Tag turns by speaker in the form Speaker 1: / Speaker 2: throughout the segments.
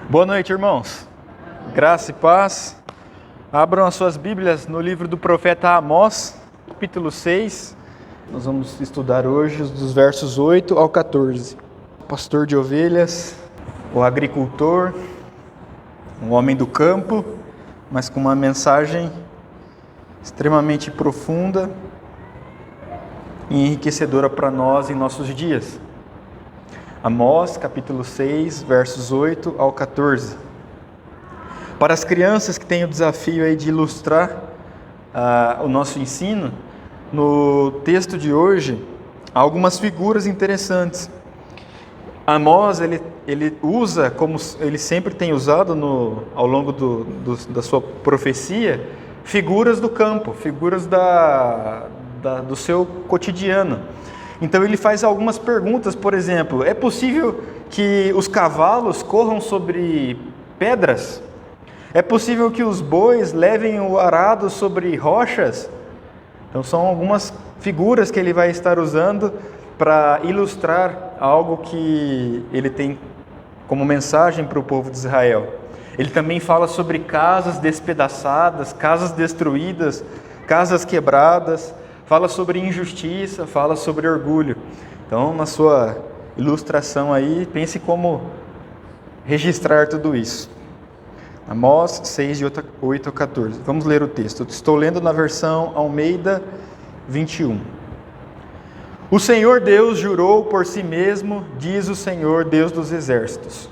Speaker 1: Boa noite, irmãos. Graça e paz. Abram as suas Bíblias no livro do profeta Amós, capítulo 6. Nós vamos estudar hoje dos versos 8 ao 14. O pastor de ovelhas, o agricultor, um homem do campo, mas com uma mensagem extremamente profunda e enriquecedora para nós em nossos dias. Amós, capítulo 6, versos 8 ao 14. Para as crianças que têm o desafio aí de ilustrar o nosso ensino, no texto de hoje, há algumas figuras interessantes. Amós, ele usa, como ele sempre tem usado ao longo da sua profecia, figuras do campo, figuras do seu cotidiano. Então ele faz algumas perguntas, por exemplo, é possível que os cavalos corram sobre pedras? É possível que os bois levem o arado sobre rochas? Então são algumas figuras que ele vai estar usando para ilustrar algo que ele tem como mensagem para o povo de Israel. Ele também fala sobre casas despedaçadas, casas destruídas, casas quebradas. Fala sobre injustiça, fala sobre orgulho. Então, na sua ilustração aí, pense como registrar tudo isso. Amós 6, de 8 a 14. Vamos ler o texto. Estou lendo na versão Almeida 21. O Senhor Deus jurou por si mesmo, diz o Senhor Deus dos exércitos.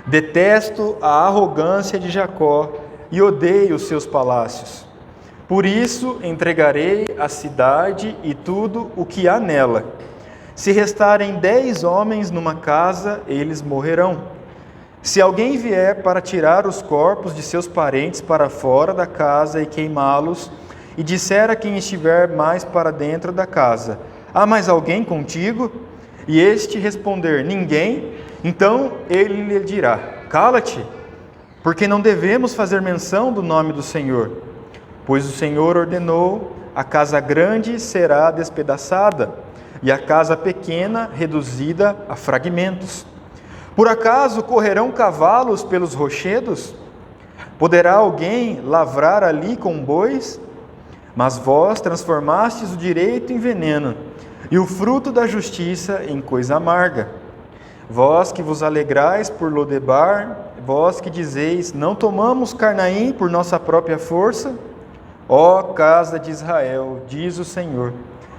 Speaker 1: Detesto a arrogância de Jacó e odeio os seus palácios. Por isso entregarei a cidade e tudo o que há nela. Se restarem 10 homens numa casa, eles morrerão. Se alguém vier para tirar os corpos de seus parentes para fora da casa e queimá-los, e disser a quem estiver mais para dentro da casa: há mais alguém contigo? E este responder: ninguém, então ele lhe dirá: cala-te, porque não devemos fazer menção do nome do Senhor. Pois o Senhor ordenou: a casa grande será despedaçada, e a casa pequena reduzida a fragmentos. Por acaso correrão cavalos pelos rochedos? Poderá alguém lavrar ali com bois? Mas vós transformastes o direito em veneno, e o fruto da justiça em coisa amarga. Vós que vos alegrais por Lodebar, vós que dizeis: não tomamos Carnaim por nossa própria força? Ó casa de Israel, diz o Senhor,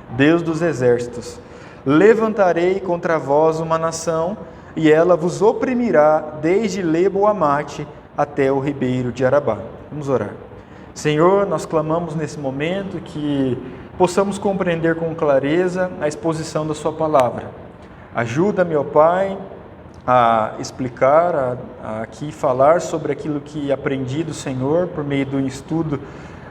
Speaker 1: Deus dos exércitos: levantarei contra vós uma nação, e ela vos oprimirá desde Lebo-Amate até o ribeiro de Arabá. Vamos orar. Senhor, nós clamamos nesse momento que possamos compreender com clareza a exposição da sua palavra. Ajuda-me, ó Pai, a explicar, a aqui falar sobre aquilo que aprendi do Senhor por meio do estudo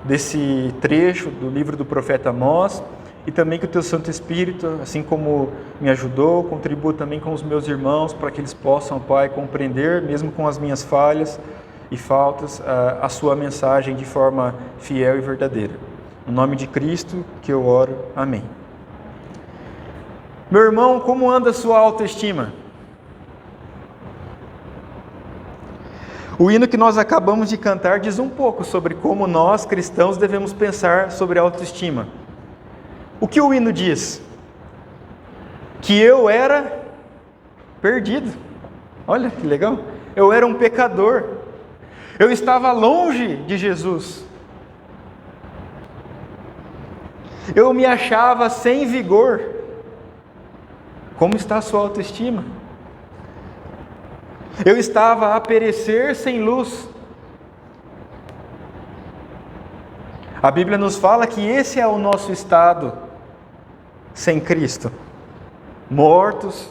Speaker 1: desse trecho do livro do profeta Amós, e também que o Teu Santo Espírito, assim como me ajudou, contribua também com os meus irmãos, para que eles possam, Pai, compreender, mesmo com as minhas falhas e faltas, a Sua mensagem de forma fiel e verdadeira. No nome de Cristo que eu oro. Amém. Meu irmão, como anda a sua autoestima? O hino que nós acabamos de cantar diz um pouco sobre como nós, cristãos, devemos pensar sobre a autoestima. O que o hino diz? Que eu era perdido. Olha que legal. Eu era um pecador. Eu estava longe de Jesus. Eu me achava sem vigor. Como está a sua autoestima? Eu estava a perecer sem luz. A Bíblia nos fala que esse é o nosso estado sem Cristo. Mortos,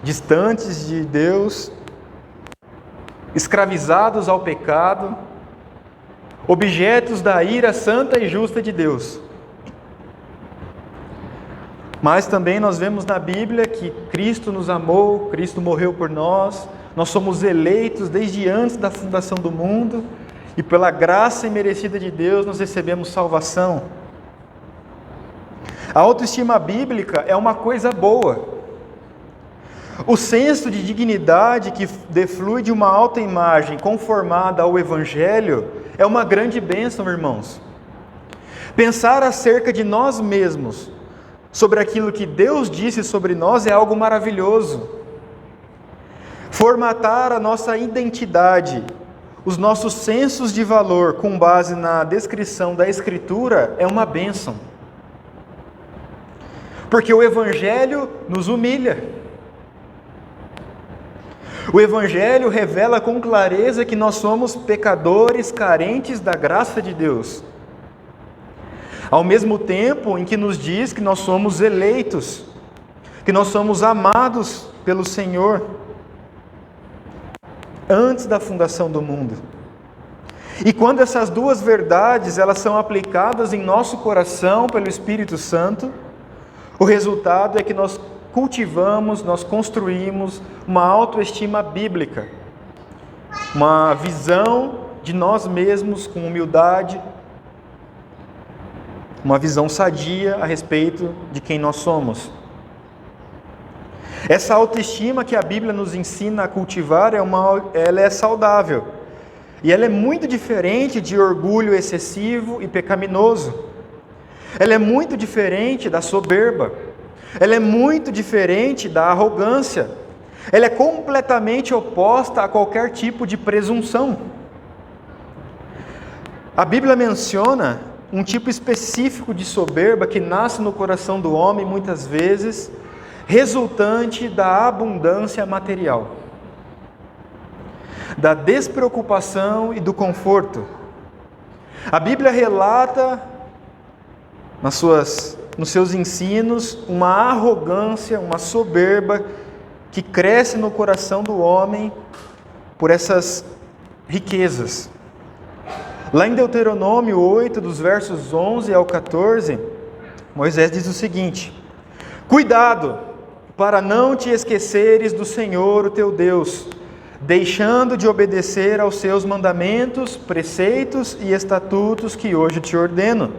Speaker 1: distantes de Deus, escravizados ao pecado, objetos da ira santa e justa de Deus. Mas também nós vemos na Bíblia que Cristo nos amou, Cristo morreu por nós, nós somos eleitos desde antes da fundação do mundo, e pela graça imerecida de Deus nós recebemos salvação. A autoestima bíblica é uma coisa boa. O senso de dignidade que deflui de uma autoimagem conformada ao Evangelho é uma grande bênção, irmãos. Pensar acerca de nós mesmos, sobre aquilo que Deus disse sobre nós, é algo maravilhoso. Formatar a nossa identidade, os nossos sensos de valor com base na descrição da Escritura é uma bênção. Porque o Evangelho nos humilha. O Evangelho revela com clareza que nós somos pecadores carentes da graça de Deus. Ao mesmo tempo em que nos diz que nós somos eleitos, que nós somos amados pelo Senhor antes da fundação do mundo. E quando essas duas verdades elas são aplicadas em nosso coração pelo Espírito Santo, o resultado é que nós cultivamos, nós construímos uma autoestima bíblica, uma visão de nós mesmos com humildade, uma visão sadia a respeito de quem nós somos. Essa autoestima que a Bíblia nos ensina a cultivar, ela é saudável. E ela é muito diferente de orgulho excessivo e pecaminoso. Ela é muito diferente da soberba. Ela é muito diferente da arrogância. Ela é completamente oposta a qualquer tipo de presunção. A Bíblia menciona um tipo específico de soberba que nasce no coração do homem, muitas vezes, resultante da abundância material, da despreocupação e do conforto. A Bíblia relata nos seus ensinos uma arrogância, uma soberba que cresce no coração do homem por essas riquezas. Lá em Deuteronômio 8, dos versos 11 ao 14, Moisés diz o seguinte: cuidado para não te esqueceres do Senhor, o teu Deus, deixando de obedecer aos seus mandamentos, preceitos e estatutos que hoje te ordeno.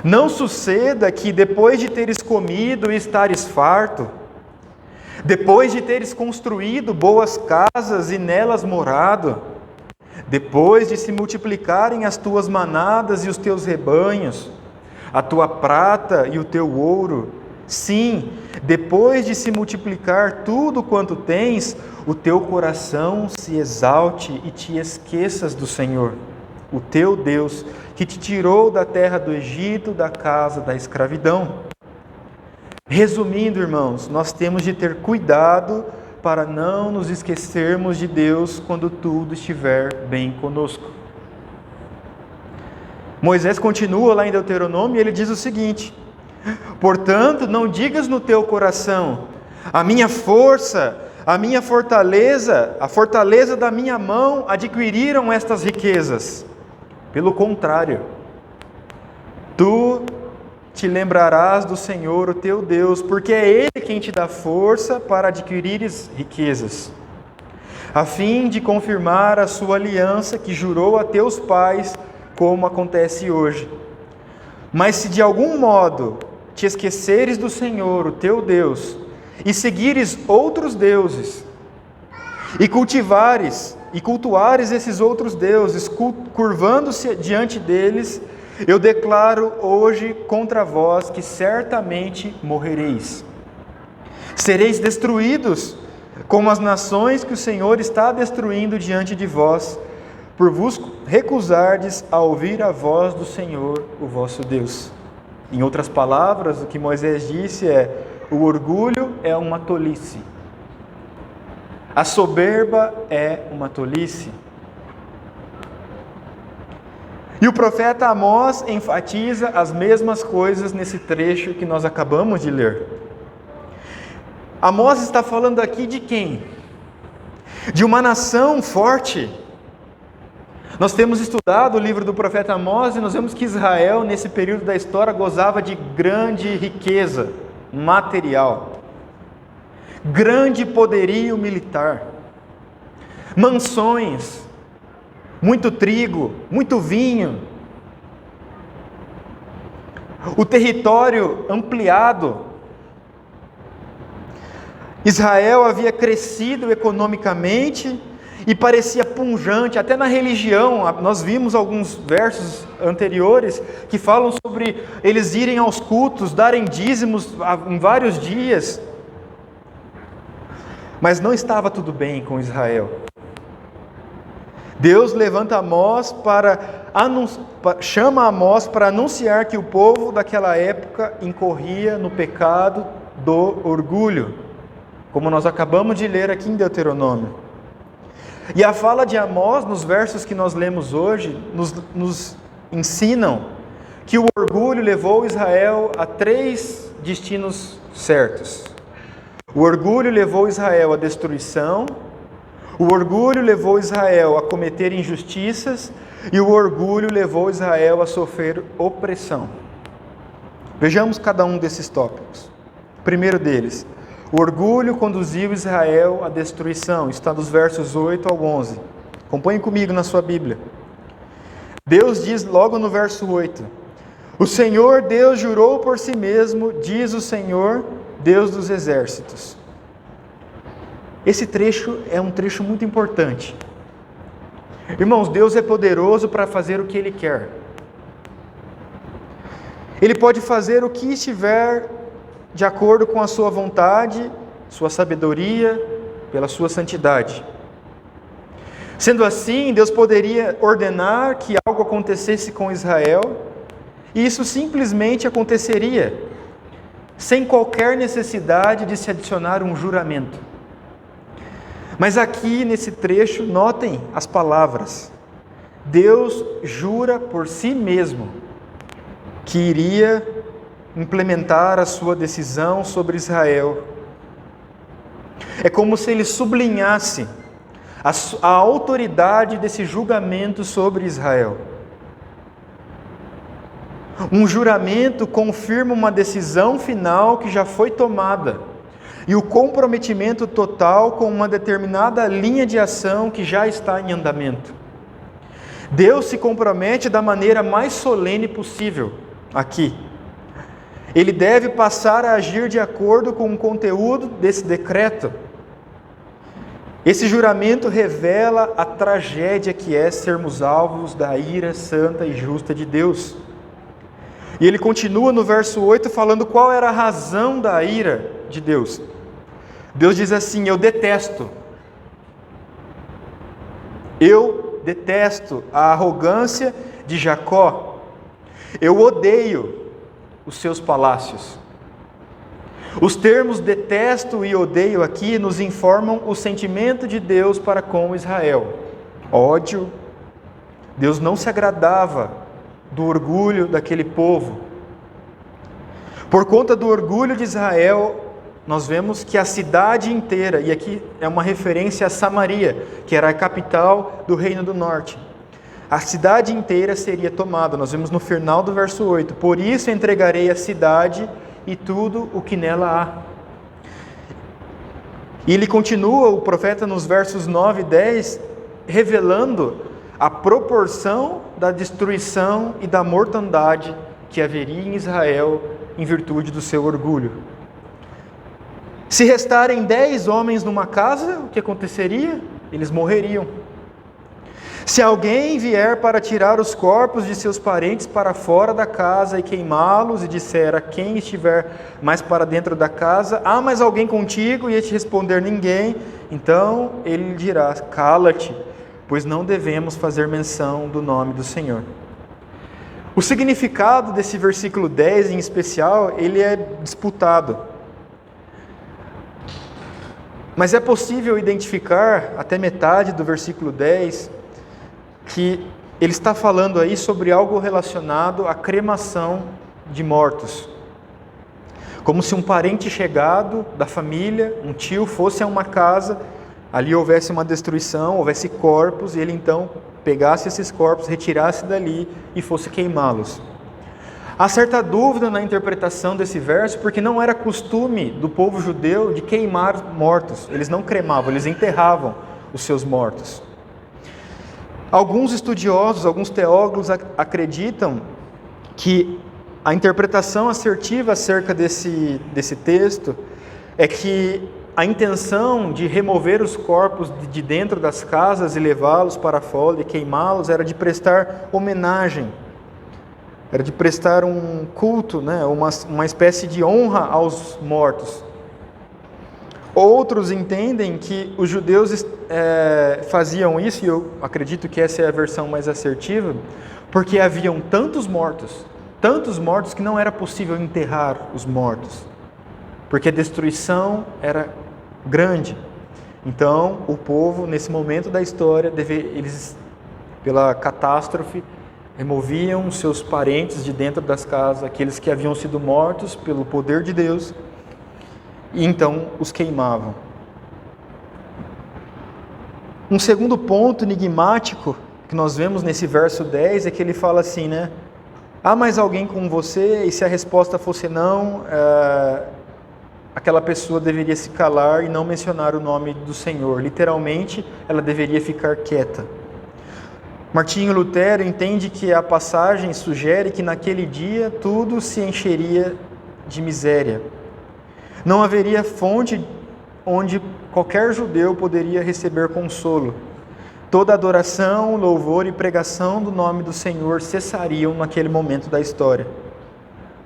Speaker 1: Não suceda que depois de teres comido e estares farto, depois de teres construído boas casas e nelas morado, depois de se multiplicarem as tuas manadas e os teus rebanhos, a tua prata e o teu ouro, sim, depois de se multiplicar tudo quanto tens, o teu coração se exalte e te esqueças do Senhor, o teu Deus, que te tirou da terra do Egito, da casa da escravidão. Resumindo, irmãos, nós temos de ter cuidado para não nos esquecermos de Deus quando tudo estiver bem conosco. Moisés continua lá em Deuteronômio e ele diz o seguinte: portanto, não digas no teu coração, a minha força, a minha fortaleza, a fortaleza da minha mão adquiriram estas riquezas. Pelo contrário, tu te lembrarás do Senhor, o teu Deus, porque é Ele quem te dá força para adquirires riquezas, a fim de confirmar a sua aliança que jurou a teus pais, como acontece hoje. Mas se de algum modo te esqueceres do Senhor, o teu Deus, e seguires outros deuses, e cultuares esses outros deuses, curvando-se diante deles, eu declaro hoje contra vós que certamente morrereis. Sereis destruídos como as nações que o Senhor está destruindo diante de vós, por vos recusardes a ouvir a voz do Senhor, o vosso Deus. Em outras palavras, o que Moisés disse é: o orgulho é uma tolice. A soberba é uma tolice. E o profeta Amós enfatiza as mesmas coisas nesse trecho que nós acabamos de ler. Amós está falando aqui de quem? De uma nação forte. Nós temos estudado o livro do profeta Amós e nós vemos que Israel, nesse período da história, gozava de grande riqueza material, grande poderio militar, mansões, muito trigo, muito vinho, o território ampliado. Israel havia crescido economicamente e parecia pujante, até na religião. Nós vimos alguns versos anteriores que falam sobre eles irem aos cultos, darem dízimos em vários dias. Mas não estava tudo bem com Israel. Deus levanta Amós chama Amós para anunciar que o povo daquela época incorria no pecado do orgulho, como nós acabamos de ler aqui em Deuteronômio. E a fala de Amós, nos versos que nós lemos hoje, nos ensinam que o orgulho levou Israel a 3 destinos certos. O orgulho levou Israel à destruição, o orgulho levou Israel a cometer injustiças e o orgulho levou Israel a sofrer opressão. Vejamos cada um desses tópicos. O primeiro deles, o orgulho conduziu Israel à destruição, está dos versos 8 ao 11. Acompanhe comigo na sua Bíblia. Deus diz logo no verso 8: O Senhor Deus jurou por si mesmo, diz o Senhor, Deus dos exércitos. Esse trecho é um trecho muito importante. Irmãos, Deus é poderoso para fazer o que Ele quer. Ele pode fazer o que estiver de acordo com a sua vontade, sua sabedoria, pela sua santidade. Sendo assim, Deus poderia ordenar que algo acontecesse com Israel, e isso simplesmente aconteceria, sem qualquer necessidade de se adicionar um juramento. Mas aqui nesse trecho, notem as palavras. Deus jura por si mesmo que iria implementar a sua decisão sobre Israel. É como se ele sublinhasse a autoridade desse julgamento sobre Israel. Um juramento confirma uma decisão final que já foi tomada e o comprometimento total com uma determinada linha de ação que já está em andamento. Deus se compromete da maneira mais solene possível aqui. Ele deve passar a agir de acordo com o conteúdo desse decreto. Esse juramento revela a tragédia que é sermos alvos da ira santa e justa de Deus. E ele continua no verso 8 falando qual era a razão da ira de Deus. Deus diz assim: eu detesto a arrogância de Jacó, eu odeio os seus palácios. Os termos detesto e odeio aqui nos informam o sentimento de Deus para com Israel. Ódio. Deus não se agradava do orgulho daquele povo. Por conta do orgulho de Israel, nós vemos que a cidade inteira, e aqui é uma referência a Samaria, que era a capital do Reino do Norte. A cidade inteira seria tomada, nós vemos no final do verso 8. Por isso entregarei a cidade e tudo o que nela há. E ele continua, o profeta, nos versos 9 e 10, revelando a proporção da destruição e da mortandade que haveria em Israel em virtude do seu orgulho. Se restarem 10 homens numa casa, o que aconteceria? Eles morreriam. Se alguém vier para tirar os corpos de seus parentes para fora da casa e queimá-los, e disser a quem estiver mais para dentro da casa: há mais alguém contigo? E ele te responder: ninguém. Então ele lhe dirá: cala-te, pois não devemos fazer menção do nome do Senhor. O significado desse versículo 10 em especial, ele é disputado. Mas é possível identificar, até metade do versículo 10, que ele está falando aí sobre algo relacionado à cremação de mortos. Como se um parente chegado da família, um tio, fosse a uma casa, ali houvesse uma destruição, houvesse corpos, e ele então pegasse esses corpos, retirasse dali e fosse queimá-los. Há certa dúvida na interpretação desse verso, porque não era costume do povo judeu de queimar mortos. Eles não cremavam, eles enterravam os seus mortos. Alguns estudiosos, alguns teólogos acreditam que a interpretação assertiva acerca desse texto é que a intenção de remover os corpos de dentro das casas e levá-los para fora e queimá-los era de prestar homenagem, era de prestar um culto, né? uma espécie de honra aos mortos. Outros entendem que os judeus faziam isso, e eu acredito que essa é a versão mais assertiva, porque haviam tantos mortos que não era possível enterrar os mortos, porque a destruição era grande. Então, o povo, nesse momento da história, eles, pela catástrofe, removiam seus parentes de dentro das casas, aqueles que haviam sido mortos pelo poder de Deus, e então os queimavam. Um segundo ponto enigmático que nós vemos nesse verso 10 é que ele fala assim, né? Há mais alguém com você? E se a resposta fosse não, aquela pessoa deveria se calar e não mencionar o nome do Senhor. Literalmente, ela deveria ficar quieta. Martinho Lutero entende que a passagem sugere que naquele dia tudo se encheria de miséria. Não haveria fonte onde qualquer judeu poderia receber consolo. Toda adoração, louvor e pregação do nome do Senhor cessariam naquele momento da história.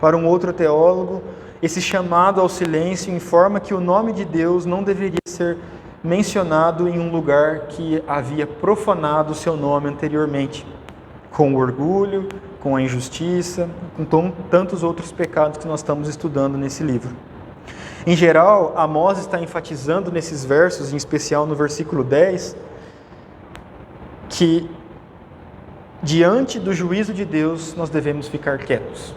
Speaker 1: Para um outro teólogo, esse chamado ao silêncio informa que o nome de Deus não deveria ser mencionado em um lugar que havia profanado o seu nome anteriormente, com o orgulho, com a injustiça, com tantos outros pecados que nós estamos estudando nesse livro. Em geral, Amós está enfatizando nesses versos, em especial no versículo 10, que diante do juízo de Deus nós devemos ficar quietos.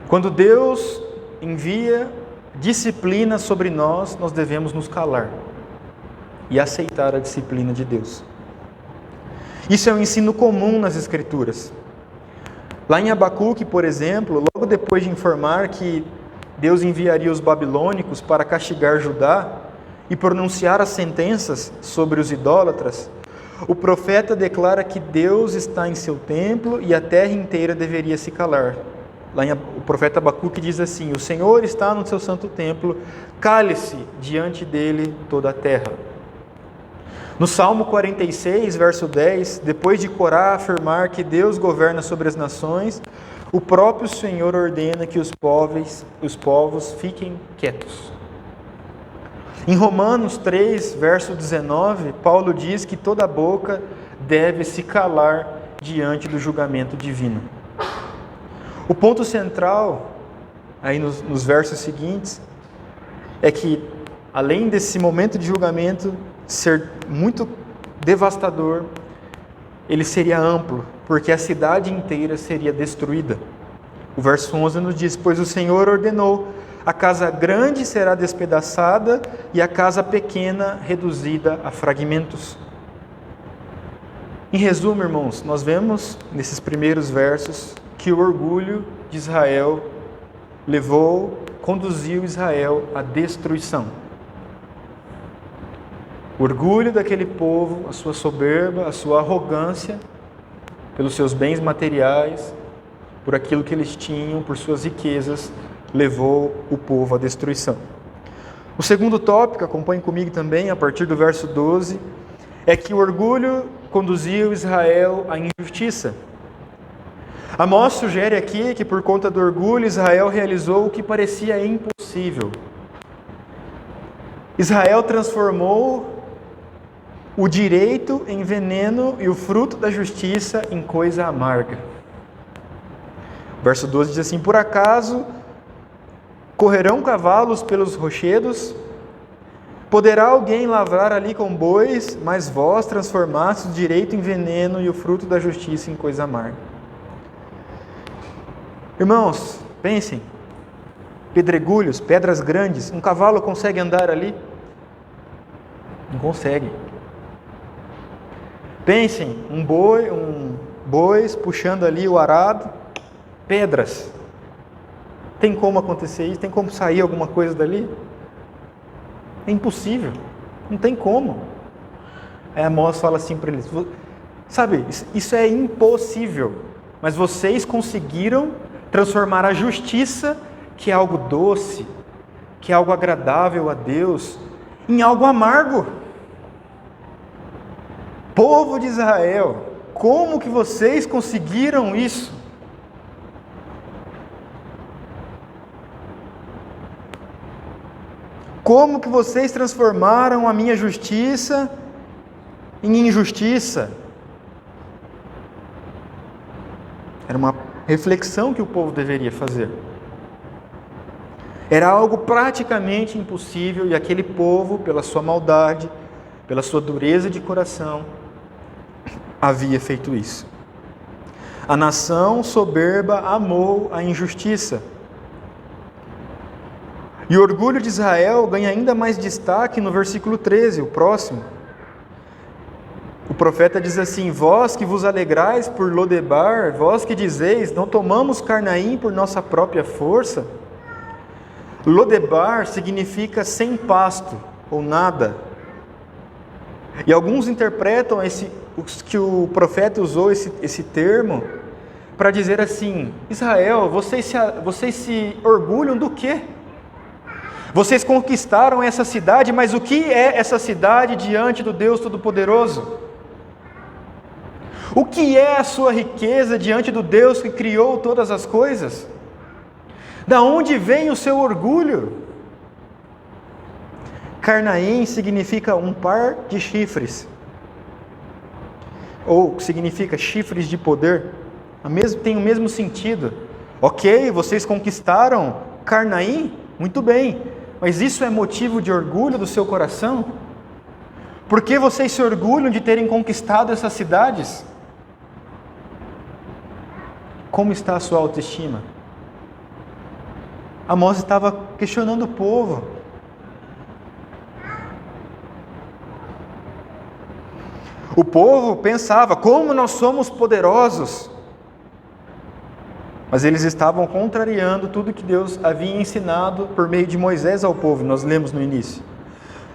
Speaker 1: Quando Deus envia disciplina sobre nós, nós devemos nos calar e aceitar a disciplina de Deus. Isso é um ensino comum nas Escrituras. Lá em Abacuque, por exemplo, logo depois de informar que Deus enviaria os babilônicos para castigar Judá e pronunciar as sentenças sobre os idólatras, o profeta declara que Deus está em seu templo e a terra inteira deveria se calar. Lá o profeta Abacuque diz assim: o Senhor está no seu santo templo, cale-se diante dele toda a terra. No Salmo 46, verso 10, depois de Corá afirmar que Deus governa sobre as nações, o próprio Senhor ordena que os povos fiquem quietos. Em Romanos 3, verso 19, Paulo diz que toda boca deve se calar diante do julgamento divino. O ponto central, aí nos versos seguintes, é que, além desse momento de julgamento ser muito devastador, ele seria amplo, porque a cidade inteira seria destruída. O verso 11 nos diz: pois o Senhor ordenou, a casa grande será despedaçada e a casa pequena reduzida a fragmentos. Em resumo, irmãos, nós vemos nesses primeiros versos que o orgulho de Israel conduziu Israel à destruição. O orgulho daquele povo, a sua soberba, a sua arrogância, pelos seus bens materiais, por aquilo que eles tinham, por suas riquezas, levou o povo à destruição. O segundo tópico, acompanhe comigo também, a partir do verso 12, é que o orgulho conduziu Israel à injustiça. Amós sugere aqui que por conta do orgulho, Israel realizou o que parecia impossível. Israel transformou o direito em veneno e o fruto da justiça em coisa amarga. Verso 12 diz assim: por acaso correrão cavalos pelos rochedos? Poderá alguém lavrar ali com bois, mas vós transformaste o direito em veneno e o fruto da justiça em coisa amarga. Irmãos, pensem, pedregulhos, pedras grandes, um cavalo consegue andar ali? Não consegue. Pensem, bois puxando ali o arado, pedras. Tem como acontecer isso? Tem como sair alguma coisa dali? É impossível, não tem como. Aí Amós fala assim para eles: sabe, isso é impossível, mas vocês conseguiram transformar a justiça, que é algo doce, que é algo agradável a Deus, em algo amargo. Povo de Israel, como que vocês conseguiram isso? Como que vocês transformaram a minha justiça em injustiça? Era uma reflexão que o povo deveria fazer. Era algo praticamente impossível e aquele povo, pela sua maldade, pela sua dureza de coração, havia feito isso. A nação soberba amou a injustiça. E o orgulho de Israel ganha ainda mais destaque no versículo 13, o próximo. O profeta diz assim: vós que vos alegrais por Lodebar, vós que dizeis, não tomamos Carnaim por nossa própria força. Lodebar significa sem pasto, ou nada. E alguns interpretam que o profeta usou esse termo para dizer assim: Israel, vocês se orgulham do quê? Vocês conquistaram essa cidade, mas o que é essa cidade diante do Deus Todo-Poderoso? O que é a sua riqueza diante do Deus que criou todas as coisas? Da onde vem o seu orgulho? Carnaim significa um par de chifres, ou significa chifres de poder, tem o mesmo sentido. Ok, vocês conquistaram Carnaim, muito bem, mas isso é motivo de orgulho do seu coração? Por que vocês se orgulham de terem conquistado essas cidades? Como está a sua autoestima? Amós estava questionando o povo. O povo pensava: como nós somos poderosos. Mas eles estavam contrariando tudo que Deus havia ensinado por meio de Moisés ao povo, nós lemos no início.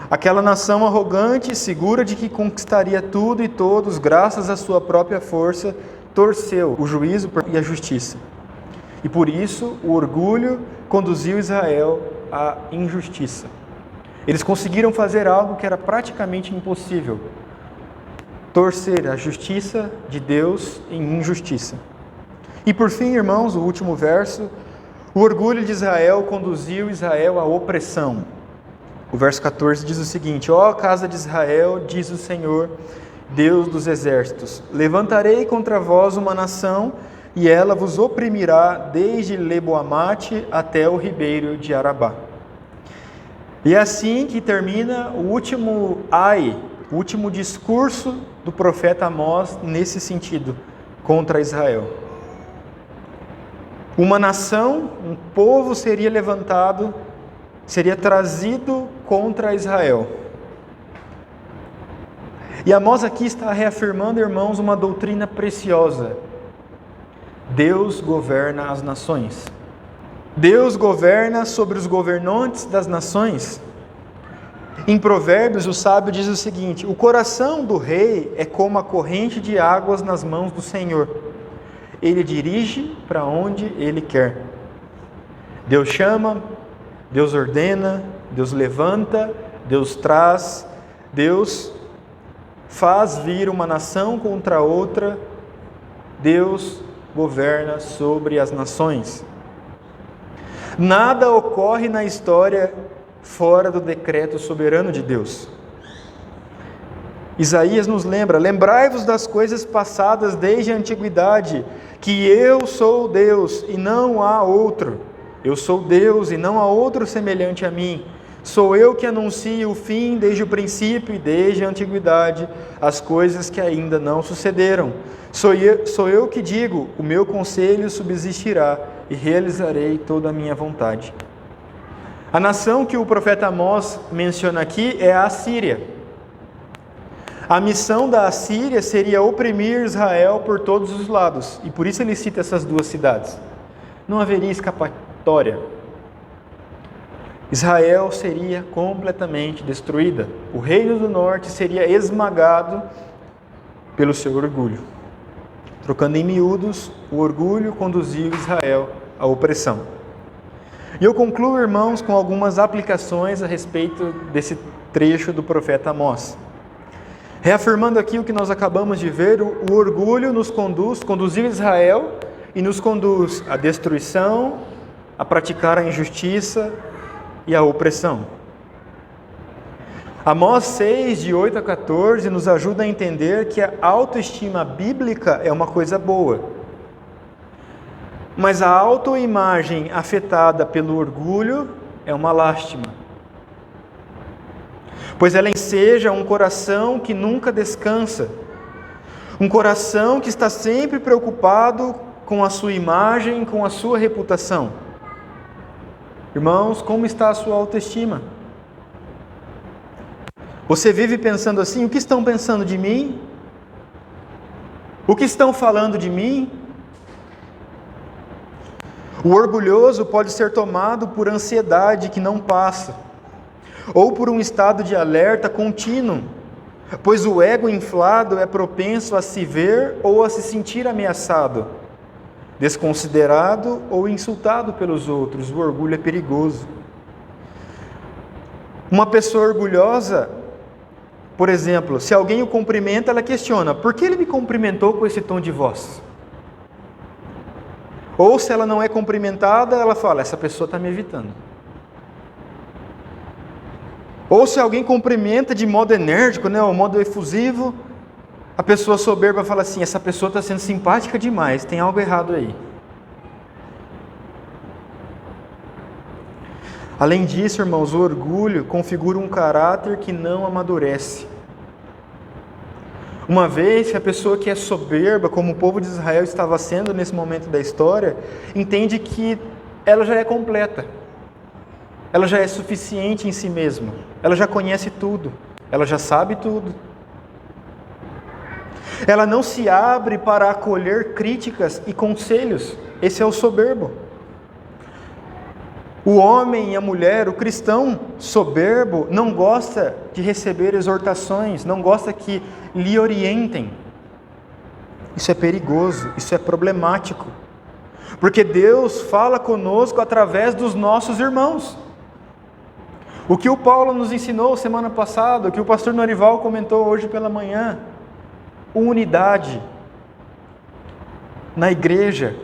Speaker 1: Aquela nação arrogante, segura de que conquistaria tudo e todos, graças à sua própria força, torceu o juízo e a justiça. E por isso o orgulho conduziu Israel à injustiça. Eles conseguiram fazer algo que era praticamente impossível: torcer a justiça de Deus em injustiça. E por fim, irmãos, o último verso: o orgulho de Israel conduziu Israel à opressão. O verso 14 diz o seguinte: ó casa de Israel, diz o Senhor, Deus dos exércitos, levantarei contra vós uma nação, e ela vos oprimirá desde Leboamate até o ribeiro de Arabá. E é assim que termina o último discurso do profeta Amós nesse sentido, contra Israel. Uma nação, um povo seria levantado, seria trazido contra Israel. E Amós aqui está reafirmando, irmãos, uma doutrina preciosa: Deus governa as nações. Deus governa sobre os governantes das nações. Em Provérbios, o sábio diz o seguinte: o coração do rei é como a corrente de águas nas mãos do Senhor. Ele dirige para onde Ele quer. Deus chama, Deus ordena, Deus levanta, Deus traz, Deus faz vir uma nação contra outra, Deus governa sobre as nações. Nada ocorre na história fora do decreto soberano de Deus. Isaías nos lembra: lembrai-vos das coisas passadas desde a antiguidade, que eu sou Deus e não há outro. Eu sou Deus e não há outro semelhante a mim. Sou eu que anuncio o fim desde o princípio e desde a antiguidade, as coisas que ainda não sucederam. Sou eu que digo: o meu conselho subsistirá e realizarei toda a minha vontade. A nação que o profeta Amós menciona aqui é a Assíria. A missão da Assíria seria oprimir Israel por todos os lados, e por isso ele cita essas duas cidades. Não haveria escapatória. Israel seria completamente destruída. O reino do norte seria esmagado pelo seu orgulho. Trocando em miúdos, o orgulho conduziu Israel à opressão. E eu concluo, irmãos, com algumas aplicações a respeito desse trecho do profeta Amós. Reafirmando aqui o que nós acabamos de ver, o orgulho conduziu Israel e nos conduz à destruição, a praticar a injustiça e a opressão. Amós 6, de 8 a 14, nos ajuda a entender que a autoestima bíblica é uma coisa boa. Mas a autoimagem afetada pelo orgulho é uma lástima. Pois ela enseja um coração que nunca descansa. Um coração que está sempre preocupado com a sua imagem, com a sua reputação. Irmãos, como está a sua autoestima? Você vive pensando assim: o que estão pensando de mim? O que estão falando de mim? O orgulhoso pode ser tomado por ansiedade que não passa, ou por um estado de alerta contínuo, pois o ego inflado é propenso a se ver ou a se sentir ameaçado, desconsiderado ou insultado pelos outros. O orgulho é perigoso. Uma pessoa orgulhosa, por exemplo, se alguém o cumprimenta, ela questiona: por que ele me cumprimentou com esse tom de voz? Ou se ela não é cumprimentada, ela fala: essa pessoa está me evitando. Ou se alguém cumprimenta de modo enérgico, o modo efusivo, a pessoa soberba fala assim: essa pessoa está sendo simpática demais, tem algo errado aí. Além disso, irmãos, o orgulho configura um caráter que não amadurece. Uma vez que a pessoa que é soberba, como o povo de Israel estava sendo nesse momento da história, entende que ela já é completa. Ela já é suficiente em si mesma. Ela já conhece tudo. Ela já sabe tudo. Ela não se abre para acolher críticas e conselhos. Esse é o soberbo. O homem e a mulher, o cristão soberbo, não gosta de receber exortações, não gosta que lhe orientem. Isso é perigoso, isso é problemático. Porque Deus fala conosco através dos nossos irmãos. O que o Paulo nos ensinou semana passada, o que o pastor Norival comentou hoje pela manhã: unidade na igreja,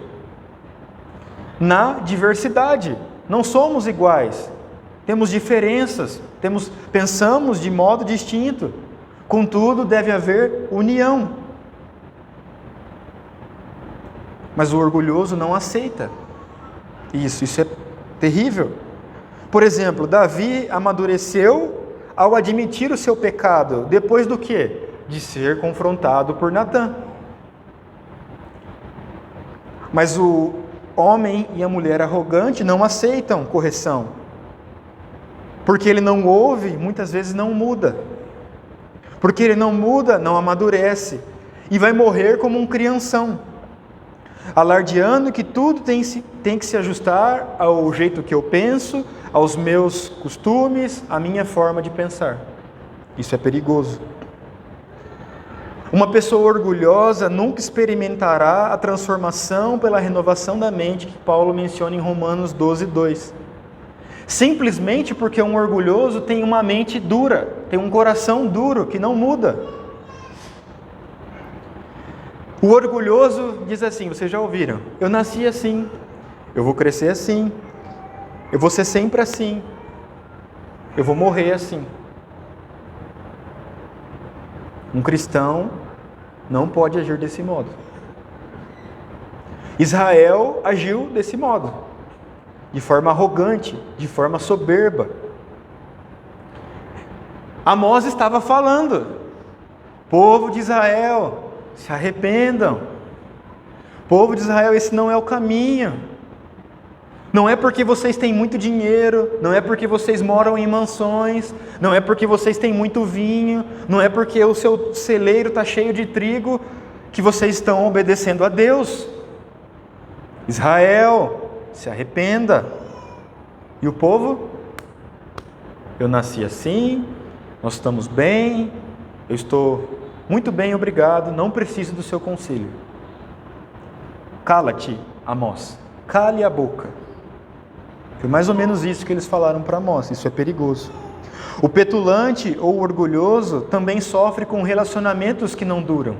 Speaker 1: na diversidade. Não somos iguais, temos diferenças, pensamos de modo distinto, contudo deve haver união. Mas o orgulhoso não aceita isso é terrível. Por exemplo, Davi amadureceu ao admitir o seu pecado, depois do quê? De ser confrontado por Natã. Mas o homem e a mulher arrogante não aceitam correção, porque ele não ouve, muitas vezes não muda. Porque ele não muda, não amadurece, e vai morrer como um crianção, alardeando que tudo tem que se ajustar ao jeito que eu penso, aos meus costumes, à minha forma de pensar. Isso é perigoso. Uma pessoa orgulhosa nunca experimentará a transformação pela renovação da mente que Paulo menciona em Romanos 12:2. Simplesmente porque um orgulhoso tem uma mente dura, tem um coração duro que não muda. O orgulhoso diz assim, vocês já ouviram: eu nasci assim, eu vou crescer assim, eu vou ser sempre assim, eu vou morrer assim. Um cristão não pode agir desse modo. Israel agiu desse modo, de forma arrogante, de forma soberba. Amós estava falando: povo de Israel, se arrependam. Povo de Israel, esse não é o caminho. Não é porque vocês têm muito dinheiro, não é porque vocês moram em mansões, não é porque vocês têm muito vinho, não é porque o seu celeiro está cheio de trigo, que vocês estão obedecendo a Deus. Israel, se arrependa. E o povo? Eu nasci assim, nós estamos bem, eu estou muito bem, obrigado, não preciso do seu conselho. Cala-te, Amós, cale a boca. Foi mais ou menos isso que eles falaram para Amós. Isso é perigoso. O petulante ou orgulhoso também sofre com relacionamentos que não duram.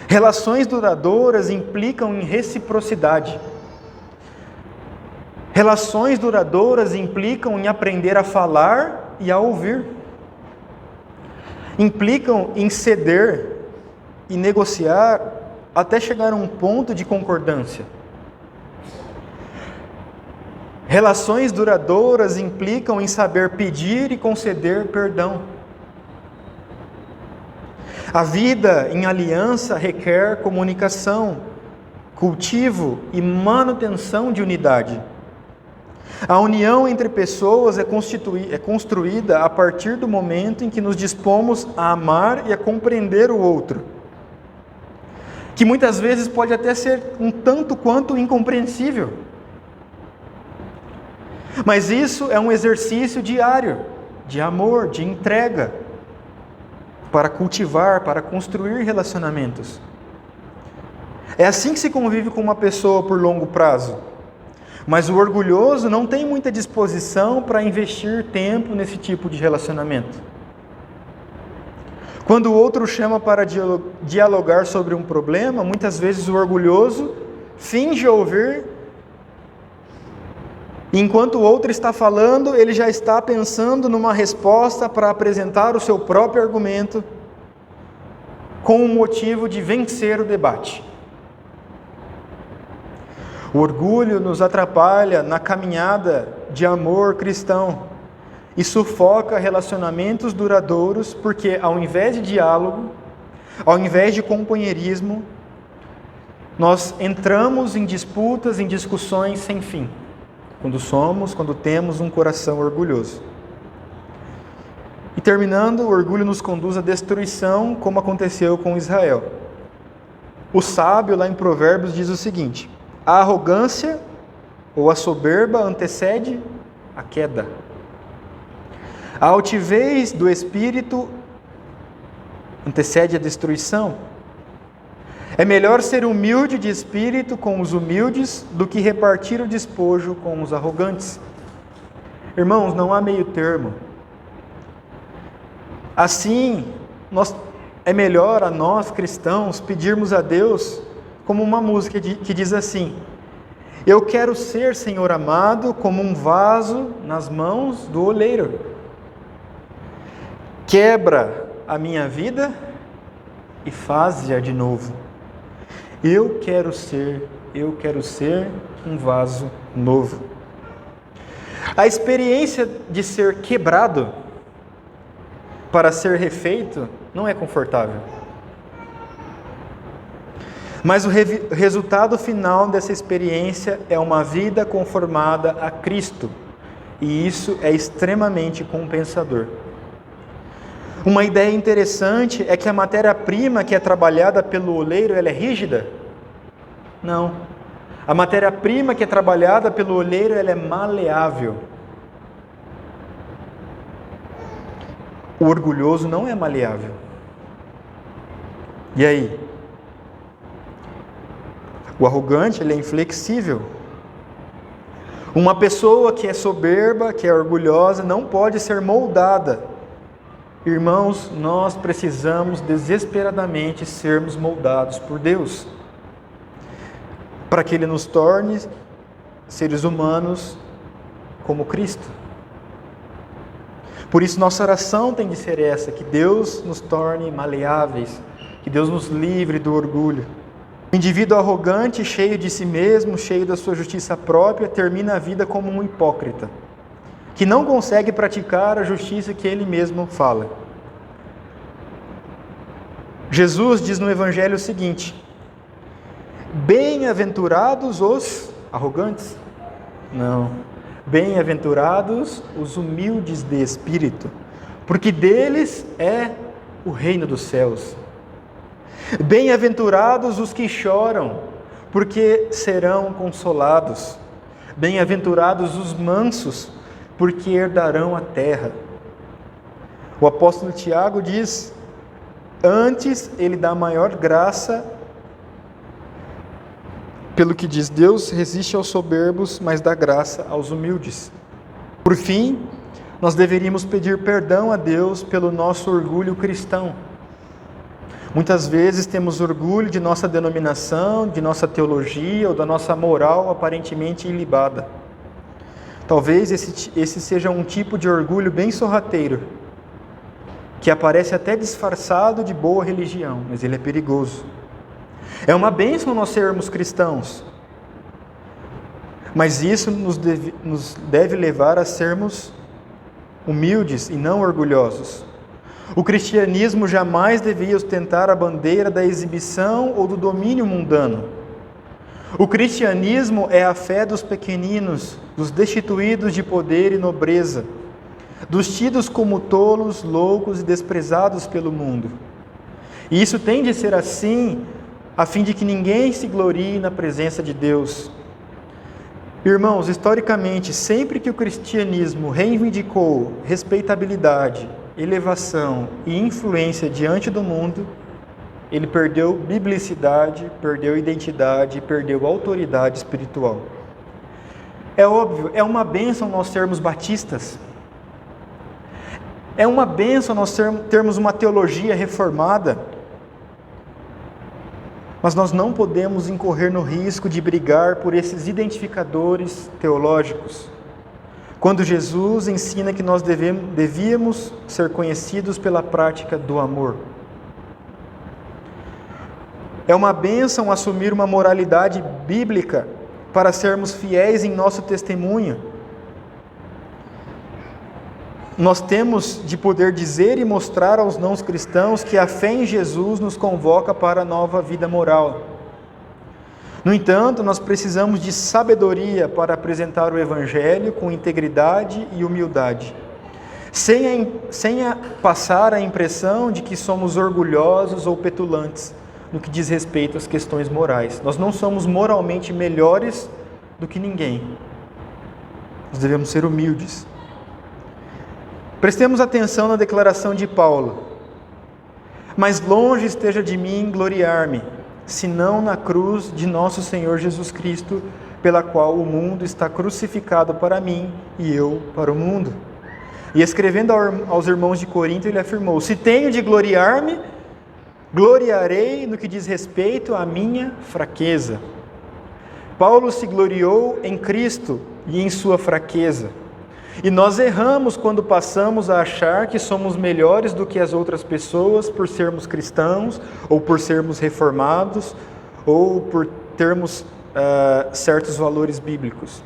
Speaker 1: Relações duradouras implicam em reciprocidade. Relações duradouras implicam em aprender a falar e a ouvir. Implicam em ceder e negociar até chegar a um ponto de concordância. Relações duradouras implicam em saber pedir e conceder perdão. A vida em aliança requer comunicação, cultivo e manutenção de unidade. A união entre pessoas é construída a partir do momento em que nos dispomos a amar e a compreender o outro, que muitas vezes pode até ser um tanto quanto incompreensível. Mas isso é um exercício diário, de amor, de entrega, para cultivar, para construir relacionamentos. É assim que se convive com uma pessoa por longo prazo. Mas o orgulhoso não tem muita disposição para investir tempo nesse tipo de relacionamento. Quando o outro chama para dialogar sobre um problema, muitas vezes o orgulhoso finge ouvir, e enquanto o outro está falando, ele já está pensando numa resposta para apresentar o seu próprio argumento, com o motivo de vencer o debate. O orgulho nos atrapalha na caminhada de amor cristão e sufoca relacionamentos duradouros, porque ao invés de diálogo, ao invés de companheirismo, nós entramos em disputas, em discussões sem fim, quando temos um coração orgulhoso. E terminando, o orgulho nos conduz à destruição, como aconteceu com Israel. O sábio, lá em Provérbios, diz o seguinte: a arrogância ou a soberba antecede a queda. A altivez do espírito antecede a destruição. É melhor ser humilde de espírito com os humildes do que repartir o despojo com os arrogantes. Irmãos, não há meio termo. Assim, é melhor a nós cristãos pedirmos a Deus como uma música que diz assim: eu quero ser, Senhor amado, como um vaso nas mãos do oleiro. Quebra a minha vida e faz-a de novo. Eu quero ser um vaso novo. A experiência de ser quebrado para ser refeito não é confortável. Mas o resultado final dessa experiência é uma vida conformada a Cristo. E isso é extremamente compensador. Uma ideia interessante é que a matéria-prima que é trabalhada pelo oleiro, ela é rígida? Não. A matéria-prima que é trabalhada pelo oleiro, ela é maleável. O orgulhoso não é maleável. E aí? O arrogante, ele é inflexível. Uma pessoa que é soberba, que é orgulhosa, não pode ser moldada. Irmãos, nós precisamos desesperadamente sermos moldados por Deus, para que Ele nos torne seres humanos como Cristo. Por isso nossa oração tem de ser essa, que Deus nos torne maleáveis, que Deus nos livre do orgulho. O indivíduo arrogante, cheio de si mesmo, cheio da sua justiça própria, termina a vida como um hipócrita, que não consegue praticar a justiça que ele mesmo fala. Jesus diz no Evangelho o seguinte: bem-aventurados os arrogantes? Não. Bem-aventurados os humildes de espírito, porque deles é o reino dos céus. Bem-aventurados os que choram, porque serão consolados. Bem-aventurados os mansos, porque herdarão a terra. O apóstolo Tiago diz: antes ele dá maior graça Pelo que diz, Deus resiste aos soberbos, mas dá graça aos humildes. Por fim, nós deveríamos pedir perdão a Deus pelo nosso orgulho cristão. Muitas vezes temos orgulho de nossa denominação, de nossa teologia ou da nossa moral aparentemente ilibada. Talvez esse seja um tipo de orgulho bem sorrateiro, que aparece até disfarçado de boa religião, mas ele é perigoso. É uma bênção nós sermos cristãos, mas isso nos deve levar a sermos humildes e não orgulhosos. O cristianismo jamais devia ostentar a bandeira da exibição ou do domínio mundano. O cristianismo é a fé dos pequeninos, dos destituídos de poder e nobreza, dos tidos como tolos, loucos e desprezados pelo mundo. E isso tem de ser assim, a fim de que ninguém se glorie na presença de Deus. Irmãos, historicamente, sempre que o cristianismo reivindicou respeitabilidade, elevação e influência diante do mundo, ele perdeu biblicidade, perdeu identidade, perdeu autoridade espiritual. É óbvio, é uma bênção nós sermos batistas. É uma bênção nós termos uma teologia reformada. Mas nós não podemos incorrer no risco de brigar por esses identificadores teológicos. Quando Jesus ensina que nós devíamos ser conhecidos pela prática do amor. É uma bênção assumir uma moralidade bíblica para sermos fiéis em nosso testemunho. Nós temos de poder dizer e mostrar aos não cristãos que a fé em Jesus nos convoca para a nova vida moral. No entanto, nós precisamos de sabedoria para apresentar o Evangelho com integridade e humildade, sem passar a impressão de que somos orgulhosos ou petulantes no que diz respeito às questões morais. Nós não somos moralmente melhores do que ninguém. Nós devemos ser humildes. Prestemos atenção na declaração de Paulo. Mas longe esteja de mim gloriar-me, senão na cruz de nosso Senhor Jesus Cristo, pela qual o mundo está crucificado para mim e eu para o mundo. E escrevendo aos irmãos de Corinto, ele afirmou: se tenho de gloriar-me, gloriarei no que diz respeito à minha fraqueza. Paulo se gloriou em Cristo e em sua fraqueza. E nós erramos quando passamos a achar que somos melhores do que as outras pessoas por sermos cristãos, ou por sermos reformados, ou por termos certos valores bíblicos.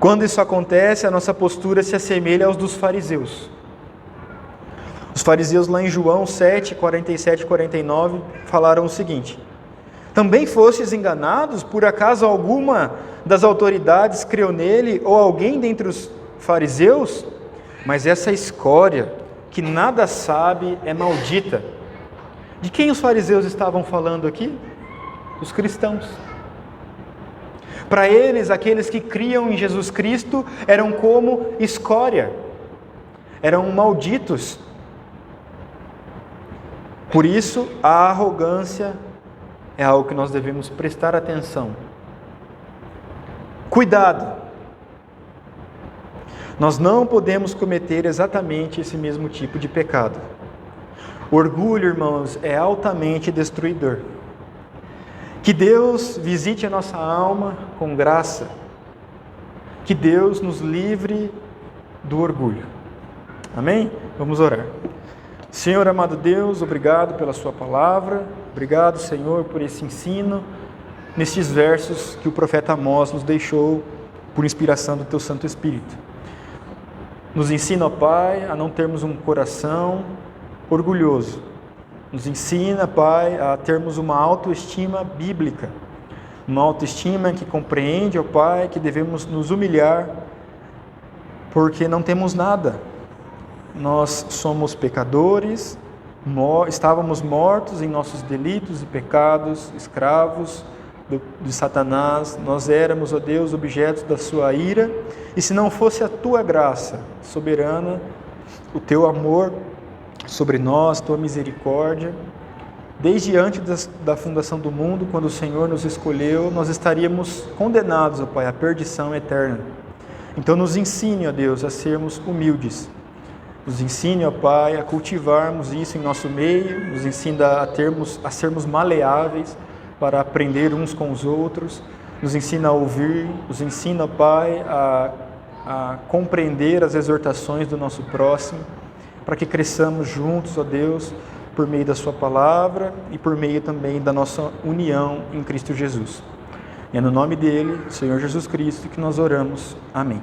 Speaker 1: Quando isso acontece, a nossa postura se assemelha aos dos fariseus. Os fariseus lá em João 7, 47 e 49 falaram o seguinte: também fostes enganados? Por acaso alguma das autoridades creu nele, ou alguém dentre os fariseus? Mas essa escória, que nada sabe, é maldita. De quem os fariseus estavam falando aqui? Os cristãos. Para eles, aqueles que criam em Jesus Cristo eram como escória, eram malditos. Por isso, a arrogância é algo que nós devemos prestar atenção. Cuidado! Nós não podemos cometer exatamente esse mesmo tipo de pecado. O orgulho, irmãos, é altamente destruidor. Que Deus visite a nossa alma com graça. Que Deus nos livre do orgulho. Amém? Vamos orar. Senhor amado Deus, obrigado pela sua palavra. Obrigado, Senhor, por esse ensino nestes versos que o profeta Amós nos deixou por inspiração do Teu Santo Espírito. Nos ensina, ó Pai, a não termos um coração orgulhoso. Nos ensina, Pai, a termos uma autoestima bíblica. Uma autoestima que compreende, ó Pai, que devemos nos humilhar porque não temos nada. Nós somos pecadores, estávamos mortos em nossos delitos e pecados, escravos de Satanás. Nós éramos, ó Deus, objetos da sua ira, e se não fosse a tua graça soberana, o teu amor sobre nós, tua misericórdia, Desde antes da fundação do mundo, quando o Senhor nos escolheu, nós estaríamos condenados, ó Pai, à perdição eterna. Então nos ensine, ó Deus, a sermos humildes. Nos ensine, ó Pai, a cultivarmos isso em nosso meio, nos ensina a sermos maleáveis para aprender uns com os outros, nos ensina a ouvir, nos ensina, ó Pai, a compreender as exortações do nosso próximo, para que cresçamos juntos, ó Deus, por meio da sua palavra e por meio também da nossa união em Cristo Jesus. E é no nome dele, Senhor Jesus Cristo, que nós oramos. Amém.